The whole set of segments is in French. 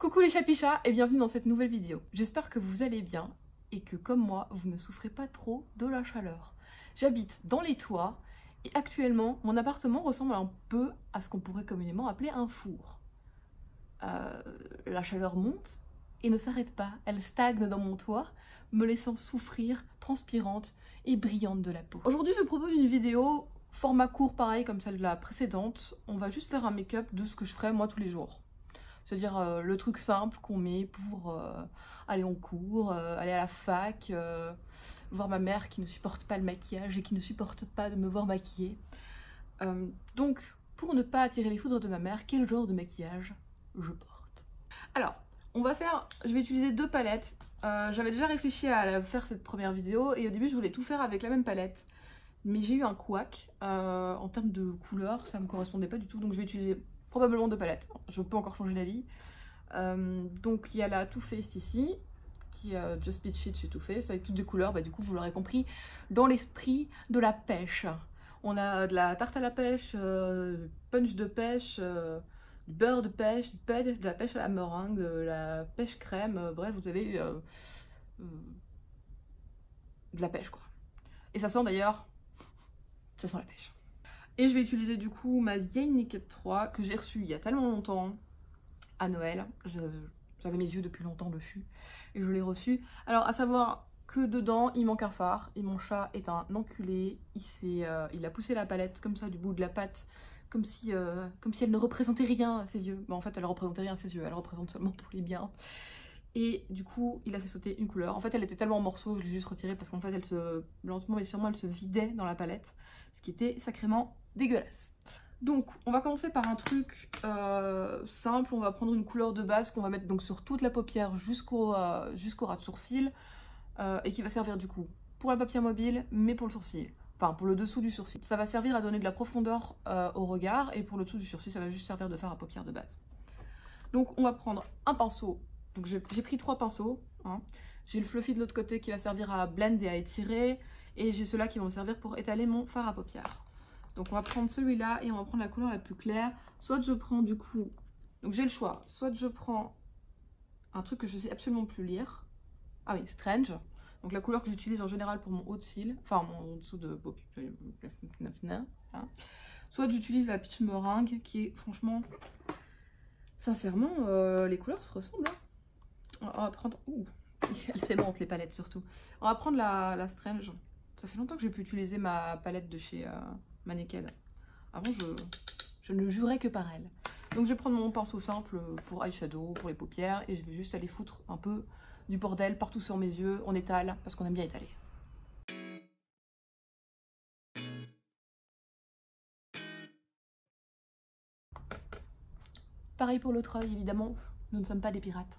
Coucou les chapichas et bienvenue dans cette nouvelle vidéo. J'espère que vous allez bien et que comme moi, vous ne souffrez pas trop de la chaleur. J'habite dans les toits et actuellement, mon appartement ressemble un peu à ce qu'on pourrait communément appeler un four. La chaleur monte et ne s'arrête pas, elle stagne dans mon toit, me laissant souffrir, transpirante et brillante de la peau. Aujourd'hui, je vous propose une vidéo format court pareil comme celle de la précédente. On va juste faire un make-up de ce que je ferais moi tous les jours. C'est-à-dire le truc simple qu'on met pour aller en cours, aller à la fac, voir ma mère qui ne supporte pas le maquillage et qui ne supporte pas de me voir maquiller. Donc, pour ne pas attirer les foudres de ma mère, quel genre de maquillage je porte? Alors, je vais utiliser deux palettes. J'avais déjà réfléchi à faire cette première vidéo et au début je voulais tout faire avec la même palette. Mais j'ai eu un couac en termes de couleur, ça me correspondait pas du tout, donc je vais utiliser probablement deux palettes. Je peux encore changer d'avis. Donc il y a la Too Faced ici, qui est Just Peach It chez Too Faced, avec toutes des couleurs, du coup vous l'aurez compris, dans l'esprit de la pêche. On a de la tarte à la pêche, punch de pêche, du beurre de pêche, de la pêche à la meringue, de la pêche crème, bref vous avez de la pêche quoi. Et ça sent d'ailleurs, ça sent la pêche. Et je vais utiliser du coup ma vieille Naked 3 que j'ai reçue il y a tellement longtemps à Noël. J'avais mes yeux depuis longtemps dessus et je l'ai reçue. Alors à savoir que dedans il manque un fard et mon chat est un enculé. Il a poussé la palette comme ça du bout de la patte comme si elle ne représentait rien à ses yeux. En fait elle ne représentait rien à ses yeux, elle représente seulement pour les biens. Et du coup il a fait sauter une couleur. En fait elle était tellement en morceaux, je l'ai juste retirée parce qu'en fait lentement mais sûrement elle se vidait dans la palette. Ce qui était sacrément dégueulasse. Donc on va commencer par un truc simple, on va prendre une couleur de base qu'on va mettre donc sur toute la paupière jusqu'au ras de sourcil et qui va servir du coup pour la paupière mobile mais pour le sourcil, enfin pour le dessous du sourcil. Ça va servir à donner de la profondeur au regard et pour le dessous du sourcil ça va juste servir de fard à paupière de base. Donc on va prendre un pinceau, donc j'ai pris 3 pinceaux, hein. J'ai le fluffy de l'autre côté qui va servir à blend et à étirer et j'ai ceux-là qui vont me servir pour étaler mon fard à paupières. Donc on va prendre celui-là et on va prendre la couleur la plus claire. Soit je prends du coup, donc j'ai le choix, soit je prends un truc que je sais absolument plus lire. Ah oui, Strange. Donc la couleur que j'utilise en général pour mon haut de cils, enfin mon dessous de paupière. Soit j'utilise la Peach Meringue qui est franchement, sincèrement, les couleurs se ressemblent. Hein. On va prendre, elles s'aimantent les palettes surtout. On va prendre la Strange. Ça fait longtemps que j'ai pu utiliser ma palette de chez ma Naked. Avant, je ne jurais que par elle. Donc, je vais prendre mon pinceau simple pour eyeshadow, pour les paupières, et je vais juste aller foutre un peu du bordel partout sur mes yeux. On étale, parce qu'on aime bien étaler. Pareil pour l'autre œil, évidemment, nous ne sommes pas des pirates.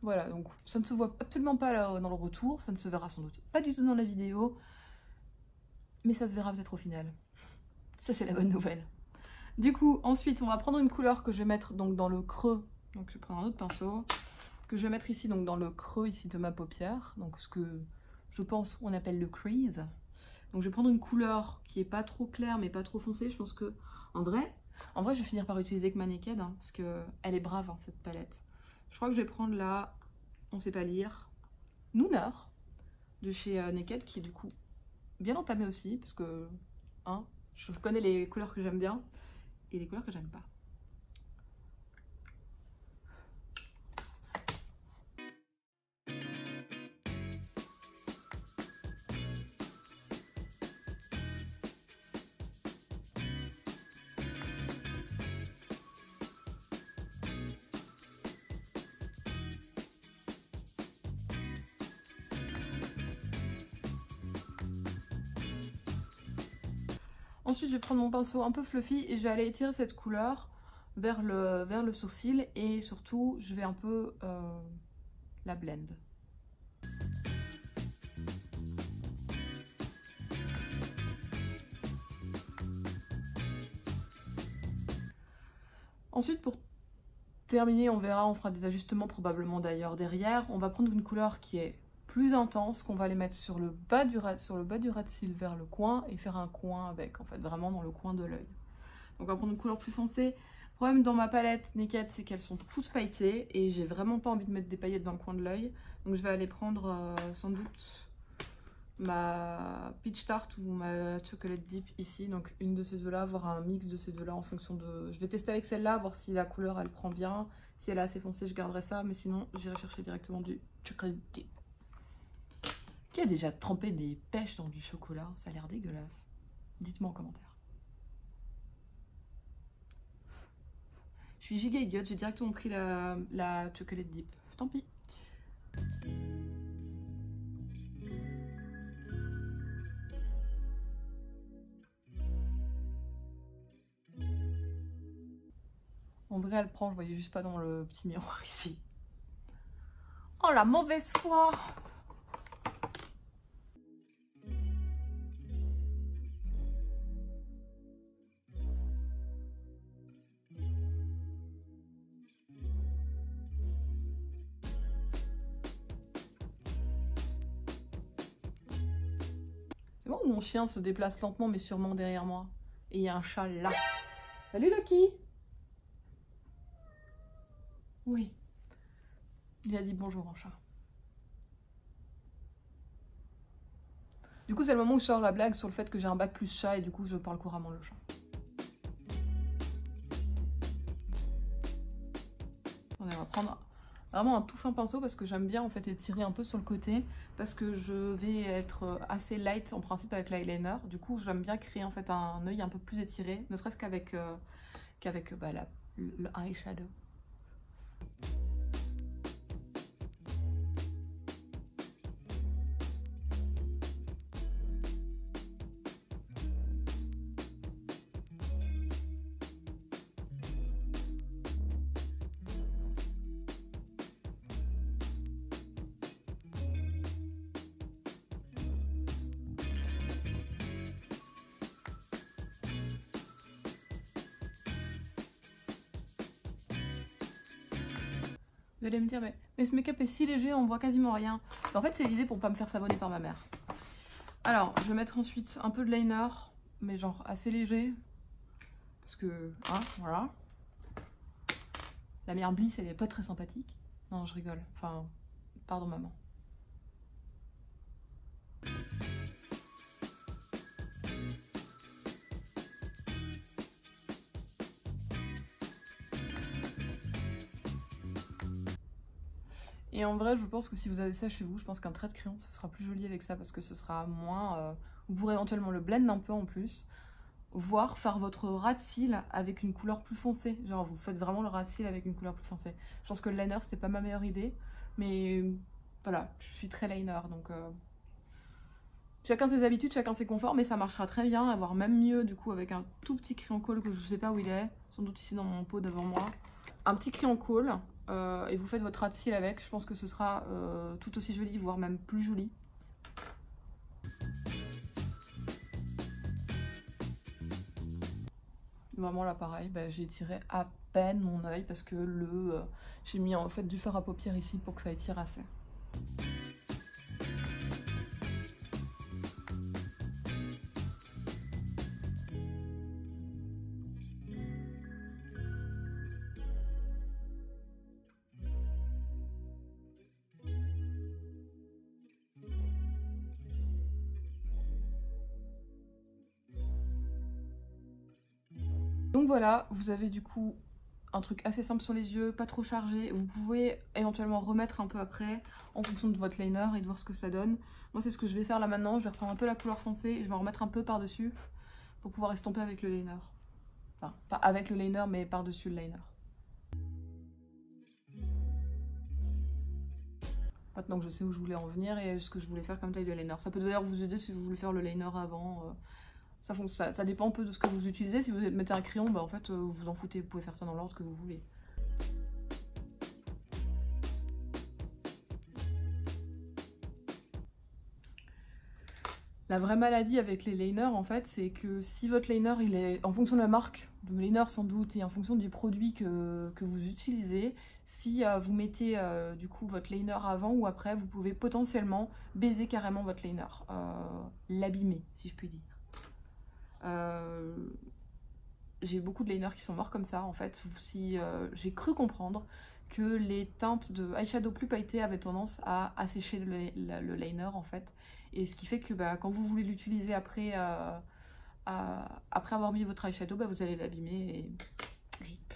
Voilà, donc ça ne se voit absolument pas là, dans le retour, ça ne se verra sans doute pas du tout dans la vidéo, mais ça se verra peut-être au final. Ça c'est la bonne nouvelle. Du coup, ensuite on va prendre une couleur que je vais mettre donc dans le creux, donc je vais prendre un autre pinceau, que je vais mettre ici donc dans le creux ici de ma paupière, donc ce que je pense on appelle le crease. Donc je vais prendre une couleur qui est pas trop claire mais pas trop foncée, je pense que en vrai je vais finir par utiliser que ma Naked, hein, parce que elle est brave hein, cette palette. Je crois que je vais prendre la, on sait pas lire, Nooner de chez Naked, qui est du coup bien entamée aussi, parce que hein, je connais les couleurs que j'aime bien et les couleurs que j'aime pas. Ensuite, je vais prendre mon pinceau un peu fluffy et je vais aller étirer cette couleur vers le sourcil et surtout, je vais un peu la blend. Ensuite, pour terminer, on verra, on fera des ajustements probablement d'ailleurs derrière. On va prendre une couleur qui est plus intense qu'on va les mettre sur le bas du ras de cils vers le coin et faire un coin avec, en fait, vraiment dans le coin de l'œil. Donc on va prendre une couleur plus foncée. Le problème dans ma palette Naked, c'est qu'elles sont toutes pailletées et j'ai vraiment pas envie de mettre des paillettes dans le coin de l'œil. Donc je vais aller prendre sans doute ma Peach Tart ou ma Chocolate Dip ici, donc une de ces deux là, voir un mix de ces deux là en fonction de... Je vais tester avec celle-là, voir si la couleur elle prend bien, si elle est assez foncée je garderai ça, mais sinon j'irai chercher directement du Chocolate Dip. Qui a déjà trempé des pêches dans du chocolat? Ça a l'air dégueulasse. Dites-moi en commentaire. Je suis giga idiote, j'ai directement pris la Chocolate Dip. Tant pis. En vrai, elle prend, je voyais juste pas dans le petit miroir ici. Oh, la mauvaise foi! C'est bon, mon chien se déplace lentement mais sûrement derrière moi. Et il y a un chat là. Salut Lucky! Oui. Il a dit bonjour en chat. Du coup, c'est le moment où je sors la blague sur le fait que j'ai un bac plus chat et du coup, je parle couramment le chat. On va prendre vraiment un tout fin pinceau parce que j'aime bien en fait étirer un peu sur le côté parce que je vais être assez light en principe avec l'eyeliner. Du coup, j'aime bien créer en fait un œil un peu plus étiré, ne serait-ce qu'avec le eyeshadow. Vous allez me dire, mais ce make-up est si léger, on voit quasiment rien. En fait, c'est l'idée pour pas me faire savonner par ma mère. Alors, je vais mettre ensuite un peu de liner, mais genre assez léger. Parce que, hein, voilà. La mère Bliss, elle est pas très sympathique. Non, je rigole. Enfin, pardon maman. Et en vrai, je pense que si vous avez ça chez vous, je pense qu'un trait de crayon, ce sera plus joli avec ça parce que ce sera moins... vous pourrez éventuellement le blend un peu en plus, voire faire votre ras de cils avec une couleur plus foncée. Genre, vous faites vraiment le ras de cils avec une couleur plus foncée. Je pense que le liner, c'était pas ma meilleure idée, mais voilà, je suis très liner, donc... Chacun ses habitudes, chacun ses conforts, mais ça marchera très bien, voire même mieux du coup avec un tout petit crayon colle que je sais pas où il est, sans doute ici dans mon pot devant moi. Un petit crayon colle et vous faites votre ras de cils avec, je pense que ce sera tout aussi joli, voire même plus joli. Vraiment là pareil, j'ai étiré à peine mon œil parce que j'ai mis en fait du fard à paupières ici pour que ça étire assez. Donc voilà, vous avez du coup un truc assez simple sur les yeux, pas trop chargé. Vous pouvez éventuellement remettre un peu après en fonction de votre liner et de voir ce que ça donne. Moi c'est ce que je vais faire là maintenant, je vais reprendre un peu la couleur foncée et je vais en remettre un peu par-dessus pour pouvoir estomper avec le liner. Enfin, pas avec le liner mais par-dessus le liner. Maintenant que je sais où je voulais en venir et ce que je voulais faire comme taille de liner. Ça peut d'ailleurs vous aider si vous voulez faire le liner avant. Ça dépend un peu de ce que vous utilisez. Si vous mettez un crayon, en fait, vous en foutez. Vous pouvez faire ça dans l'ordre que vous voulez. La vraie maladie avec les liners, en fait, c'est que si votre liner, il est en fonction de la marque de liner sans doute, et en fonction du produit que vous utilisez, si vous mettez du coup votre liner avant ou après, vous pouvez potentiellement baiser carrément votre liner, l'abîmer, si je puis dire. J'ai beaucoup de liners qui sont morts comme ça, en fait. Si, j'ai cru comprendre que les teintes de eyeshadow plus pailletées avaient tendance à assécher le liner, en fait. Et ce qui fait que bah, quand vous voulez l'utiliser après, après avoir mis votre eyeshadow, bah, vous allez l'abîmer et rip.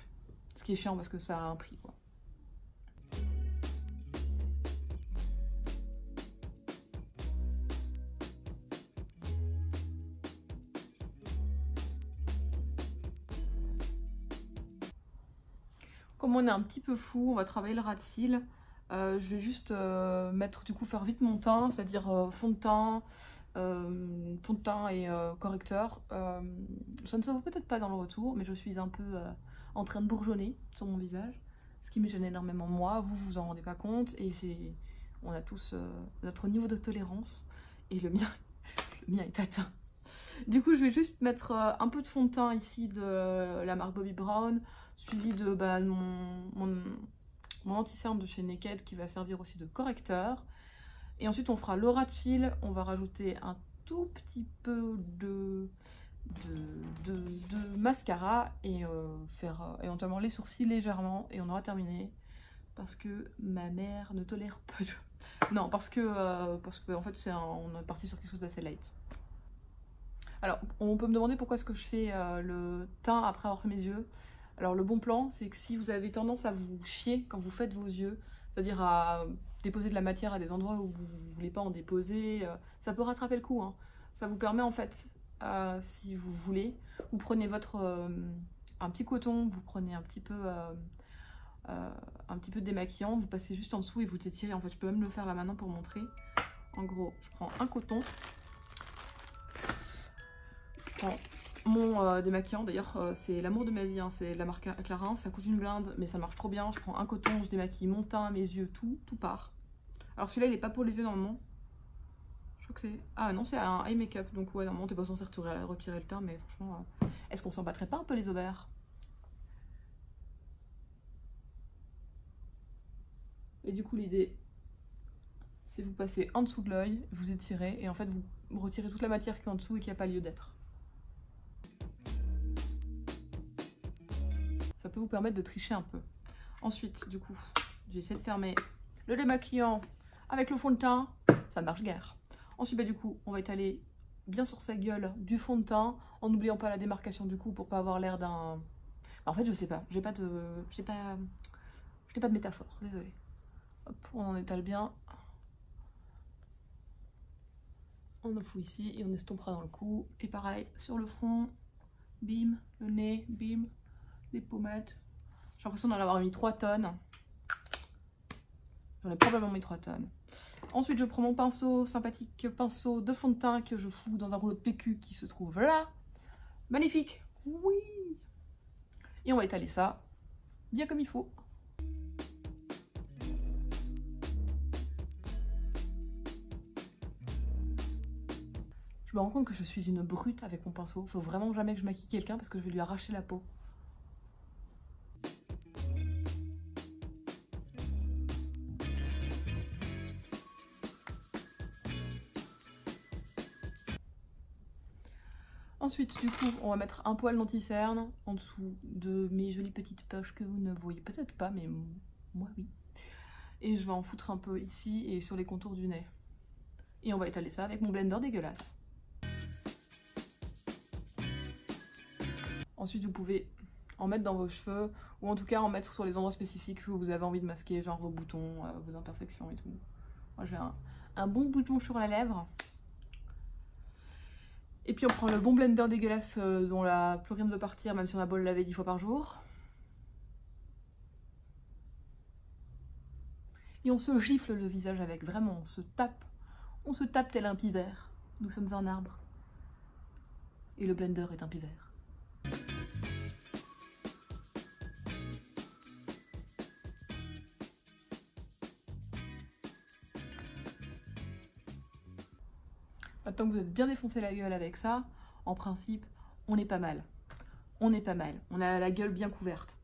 Ce qui est chiant parce que ça a un prix, quoi. Comme on est un petit peu fou, on va travailler le ras de cils. Je vais juste mettre, du coup, faire vite mon teint, c'est-à-dire fond de teint et correcteur. Ça ne se voit peut-être pas dans le retour, mais je suis un peu en train de bourgeonner sur mon visage, ce qui me gêne énormément moi. Vous vous en rendez pas compte, et on a tous notre niveau de tolérance, et le mien est atteint. Du coup, je vais juste mettre un peu de fond de teint ici de la marque Bobbi Brown, suivi de bah, mon anti-cerne de chez Naked qui va servir aussi de correcteur. Et ensuite, on fera le ras de cils, on va rajouter un tout petit peu de mascara et faire éventuellement les sourcils légèrement, et on aura terminé. Parce que ma mère ne tolère pas de... Non, parce que en fait, on est parti sur quelque chose d'assez light. Alors, on peut me demander pourquoi est-ce que je fais le teint après avoir fait mes yeux. Alors, le bon plan, c'est que si vous avez tendance à vous chier quand vous faites vos yeux, c'est-à-dire à déposer de la matière à des endroits où vous ne voulez pas en déposer, ça peut rattraper le coup, hein. Ça vous permet en fait, si vous voulez, vous prenez un petit coton, vous prenez un petit peu de démaquillant, vous passez juste en dessous et vous étirez. En fait, je peux même le faire là maintenant pour montrer. En gros, je prends un coton. Mon démaquillant, d'ailleurs, c'est l'amour de ma vie, hein, c'est la marque Clarins, ça coûte une blinde, mais ça marche trop bien. Je prends un coton, je démaquille mon teint, mes yeux, tout part. Alors celui-là, il est pas pour les yeux normalement. Je crois que c'est... Ah non, c'est un eye make-up, donc ouais, normalement, t'es pas censé retirer le teint, mais franchement, est-ce qu'on s'en battrait pas un peu les ovaires? Et du coup, l'idée, c'est vous passez en dessous de l'œil, vous étirez, et en fait, vous retirez toute la matière qui est en dessous et qui n'a pas lieu d'être. Ça peut vous permettre de tricher un peu. Ensuite, du coup, j'ai essayé de fermer le démaquillant avec le fond de teint. Ça marche guère. Ensuite, bah, du coup, on va étaler bien sur sa gueule du fond de teint, en n'oubliant pas la démarcation du cou pour pas avoir l'air d'un... Bah, en fait, je sais pas. Je n'ai pas de métaphore. Désolée. Hop, on en étale bien. On en fout ici et on estompera dans le cou. Et pareil, sur le front, bim, le nez, bim, les pommettes. J'ai l'impression d'en avoir mis 3 tonnes. J'en ai probablement mis 3 tonnes. Ensuite, je prends mon pinceau, sympathique pinceau de fond de teint que je fous dans un rouleau de PQ qui se trouve là. Magnifique. Oui. Et on va étaler ça bien comme il faut. Je me rends compte que je suis une brute avec mon pinceau. Faut vraiment jamais que je maquille quelqu'un parce que je vais lui arracher la peau. Ensuite, du coup, on va mettre un poil d'anti-cerne en dessous de mes jolies petites poches que vous ne voyez peut-être pas, mais moi oui. Et je vais en foutre un peu ici et sur les contours du nez. Et on va étaler ça avec mon blender dégueulasse. Ensuite, vous pouvez en mettre dans vos cheveux, ou en tout cas en mettre sur les endroits spécifiques que vous avez envie de masquer, genre vos boutons, vos imperfections et tout. Moi j'ai un bon bouton sur la lèvre. Et puis on prend le bon blender dégueulasse dont plus rien ne veut partir, même si on a beau le laver 10 fois par jour. Et on se gifle le visage avec, vraiment, on se tape tel un pivert. Nous sommes un arbre. Et le blender est un pivert. Tant que vous êtes bien défoncé la gueule avec ça, en principe, on est pas mal. On est pas mal. On a la gueule bien couverte.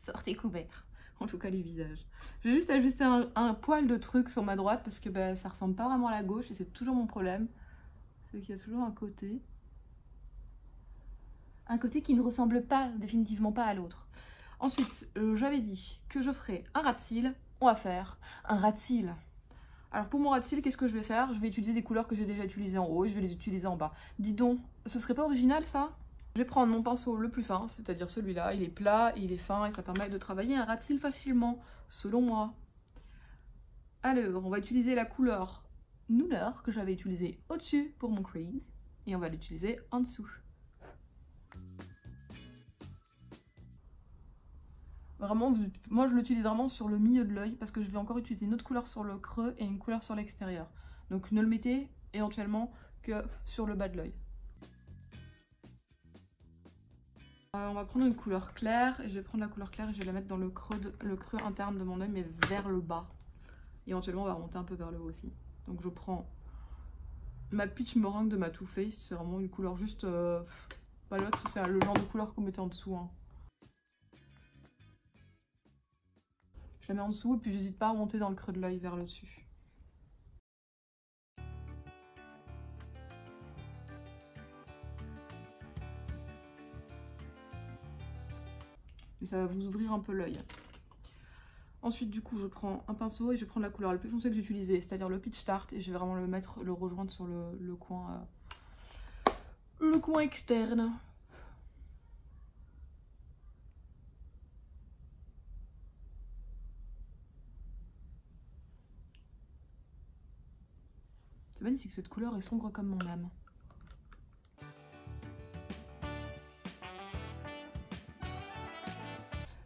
Sortez couvert. En tout cas, les visages. Je vais juste ajuster un poil de truc sur ma droite parce que bah, ça ressemble pas vraiment à la gauche et c'est toujours mon problème. C'est qu'il y a toujours un côté. Un côté qui ne ressemble pas, définitivement pas à l'autre. Ensuite, j'avais dit que je ferais un ras de cils. On va faire un ras de cils. Alors pour mon ras de cils, qu'est-ce que je vais faire? Je vais utiliser des couleurs que j'ai déjà utilisées en haut et je vais les utiliser en bas. Dis donc, ce serait pas original ça? Je vais prendre mon pinceau le plus fin, c'est-à-dire celui-là. Il est plat, il est fin et ça permet de travailler un ras de cils facilement, selon moi. Alors, on va utiliser la couleur Nooner que j'avais utilisée au-dessus pour mon crease et on va l'utiliser en dessous. Vraiment, moi je l'utilise vraiment sur le milieu de l'œil parce que je vais encore utiliser une autre couleur sur le creux et une couleur sur l'extérieur. Donc ne le mettez éventuellement que sur le bas de l'œil. On va prendre une couleur claire et je vais prendre la couleur claire et je vais la mettre dans le creux interne de mon œil mais vers le bas. Et éventuellement on va remonter un peu vers le haut aussi. Donc je prends ma Peach Meringue de ma Too Faced, c'est vraiment une couleur juste palote, c'est le genre de couleur qu'on mettait en dessous. Hein. Je la mets en dessous et puis j'hésite pas à remonter dans le creux de l'œil vers le dessus. Et ça va vous ouvrir un peu l'œil. Ensuite du coup je prends un pinceau et je vais prendre la couleur la plus foncée que j'ai utilisée, c'est-à-dire le Peach Tart, et je vais vraiment le rejoindre sur le coin externe. C'est magnifique, cette couleur est sombre comme mon âme.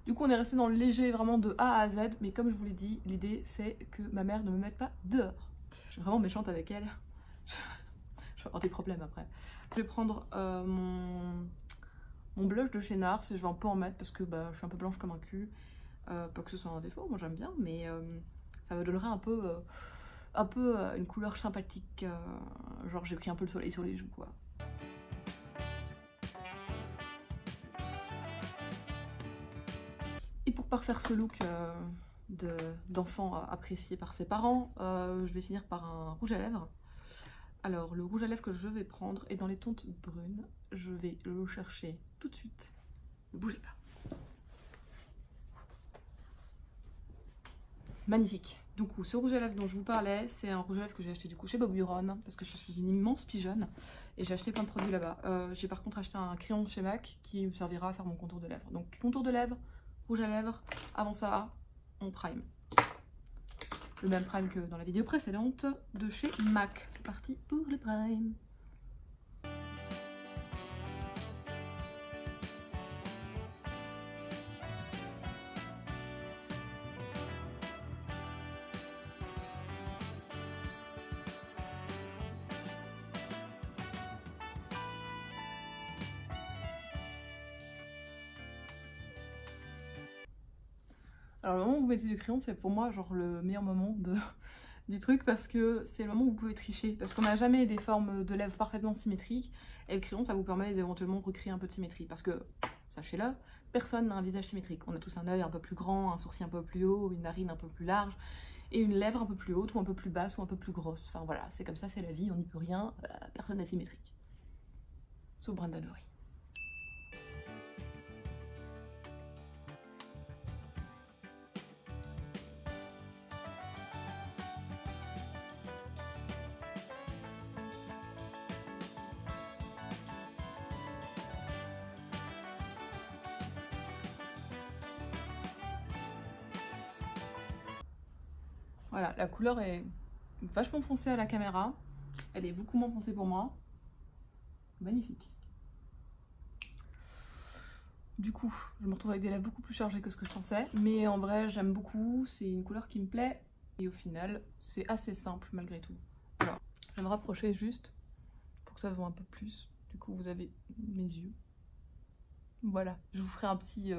Du coup on est resté dans le léger vraiment de A à Z, mais comme je vous l'ai dit, l'idée c'est que ma mère ne me mette pas dehors. Je suis vraiment méchante avec elle. Je vais avoir des problèmes après. Je vais prendre mon blush de chez Nars et je vais un peu en mettre parce que bah, je suis un peu blanche comme un cul. Pas que ce soit un défaut, moi j'aime bien, mais ça me donnerait un peu une couleur sympathique. Genre j'ai pris un peu le soleil sur les joues quoi. Et pour parfaire ce look d'enfant apprécié par ses parents, je vais finir par un rouge à lèvres. Alors le rouge à lèvres que je vais prendre est dans les teintes brunes. Je vais le chercher tout de suite. Ne bougez pas. Magnifique. Donc ce rouge à lèvres dont je vous parlais, c'est un rouge à lèvres que j'ai acheté du coup chez Bob Buron parce que je suis une immense pigeonne et j'ai acheté plein de produits là-bas. J'ai par contre acheté un crayon de chez MAC qui me servira à faire mon contour de lèvres. Donc contour de lèvres, rouge à lèvres, avant ça, on prime. Le même prime que dans la vidéo précédente de chez MAC. C'est parti pour le prime. Alors le moment où vous mettez du crayon, c'est pour moi genre le meilleur moment du truc parce que c'est le moment où vous pouvez tricher. Parce qu'on n'a jamais des formes de lèvres parfaitement symétriques et le crayon ça vous permet d'éventuellement recréer un peu de symétrie. Parce que, sachez-le, personne n'a un visage symétrique. On a tous un œil un peu plus grand, un sourcil un peu plus haut, une narine un peu plus large et une lèvre un peu plus haute ou un peu plus basse ou un peu plus grosse. Enfin voilà, c'est comme ça, c'est la vie, on n'y peut rien, personne n'est symétrique. Sauf Brandon Lowry. Voilà, la couleur est vachement foncée à la caméra. Elle est beaucoup moins foncée pour moi. Magnifique. Du coup, je me retrouve avec des lèvres beaucoup plus chargées que ce que je pensais. Mais en vrai, j'aime beaucoup. C'est une couleur qui me plaît. Et au final, c'est assez simple malgré tout. Alors, je vais me rapprocher juste pour que ça se voit un peu plus. Du coup, vous avez mes yeux. Voilà, je vous ferai un petit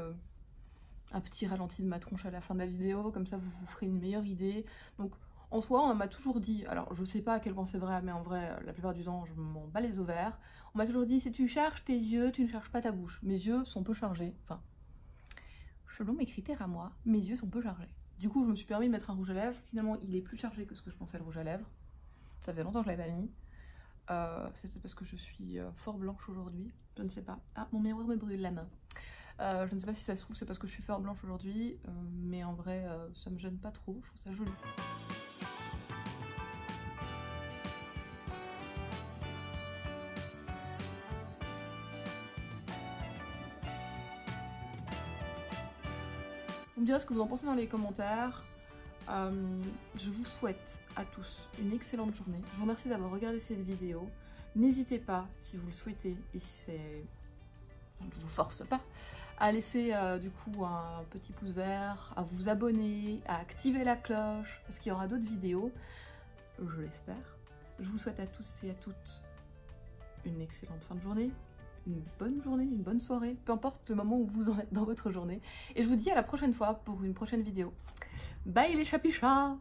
ralenti de ma tronche à la fin de la vidéo. Comme ça, vous vous ferez une meilleure idée. Donc, En soi, on m'a toujours dit, alors je sais pas à quel point c'est vrai, mais en vrai, la plupart du temps, je m'en bats les ovaires. On m'a toujours dit, si tu charges tes yeux, tu ne charges pas ta bouche. Mes yeux sont peu chargés, enfin, selon mes critères à moi, mes yeux sont peu chargés. Du coup, je me suis permis de mettre un rouge à lèvres. Finalement, il est plus chargé que ce que je pensais le rouge à lèvres. Ça faisait longtemps que je l'avais pas mis. C'était parce que je suis fort blanche aujourd'hui, je ne sais pas. Ah, mon miroir me brûle la main. Je ne sais pas si ça se trouve, c'est parce que je suis fort blanche aujourd'hui, mais en vrai, ça me gêne pas trop, je trouve ça joli. Vous me direz ce que vous en pensez dans les commentaires. Je vous souhaite à tous une excellente journée. Je vous remercie d'avoir regardé cette vidéo. N'hésitez pas, si vous le souhaitez, et si c'est... je vous force pas, à laisser du coup un petit pouce vert, à vous abonner, à activer la cloche, parce qu'il y aura d'autres vidéos, je l'espère. Je vous souhaite à tous et à toutes une excellente fin de journée, une bonne soirée, peu importe le moment où vous en êtes dans votre journée. Et je vous dis à la prochaine fois pour une prochaine vidéo. Bye les chapichas!